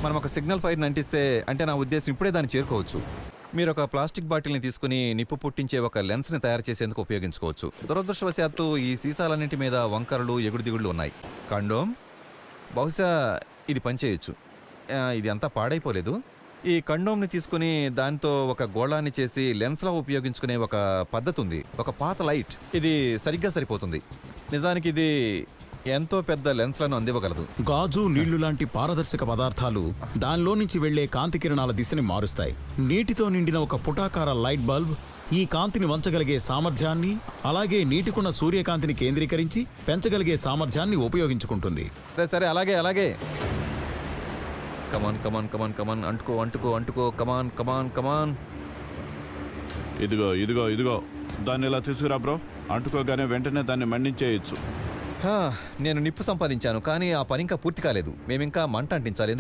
మనం ఒక సిగ్నల్ ఫైర్ని అంటిస్తే అంటే నా ఉద్దేశం ఇప్పుడే దాన్ని చేరుకోవచ్చు. మీరు ఒక ప్లాస్టిక్ బాటిల్ని తీసుకుని నిప్పు పుట్టించే ఒక లెన్స్ని తయారు చేసేందుకు ఉపయోగించుకోవచ్చు. దురదృష్టవశాత్తు ఈ సీసాలన్నింటి మీద వంకరలు ఎగుడు దిగుళ్ళు ఉన్నాయి. కండోమ్ బహుశా ఇది పనిచేయచ్చు. ఇది అంతా పాడైపోలేదు. ఈ కండోమ్ని తీసుకుని దాంతో ఒక గోళాన్ని చేసి లెన్స్లా ఉపయోగించుకునే ఒక పద్ధతి ఉంది. ఒక పాత లైట్. ఇది సరిగ్గా సరిపోతుంది. నిజానికి ఇది ఎంతో పెద్ద లెన్స్లను అందివ్వగలదు. గాజు, నీళ్లు లాంటి పారదర్శక పదార్థాలు దానిలో నుంచి వెళ్లే కాంతి కిరణాల దిశని మారుస్తాయి. నీటితో నిండిన ఒక పుటాకార లైట్ బల్బ్ ఈ కాంతిని వంచగలిగే సామర్థ్యాన్ని, అలాగే నీటికున్న సూర్యకాంతిని కేంద్రీకరించి పెంచగలిగే సామర్థ్యాన్ని ఉపయోగించుకుంటుంది. సరే అలాగే అలాగే. కమాన్ కమాన్ కమాన్ కమాన్, అంటుకో అంటుకో అంటుకో, కమాన్ కమాన్ కమాన్. ఇదిగో ఇదిగో ఇదిగో, దాన్ని ఇలా తీసుకురా బ్రో. అంటుకోగానే వెంటనే దాన్ని మండించేయచ్చు. నేను నిప్పు సంపాదించాను, కానీ ఆ పని ఇంకా పూర్తి కాలేదు. మేమింకా మంట అంటించాలి.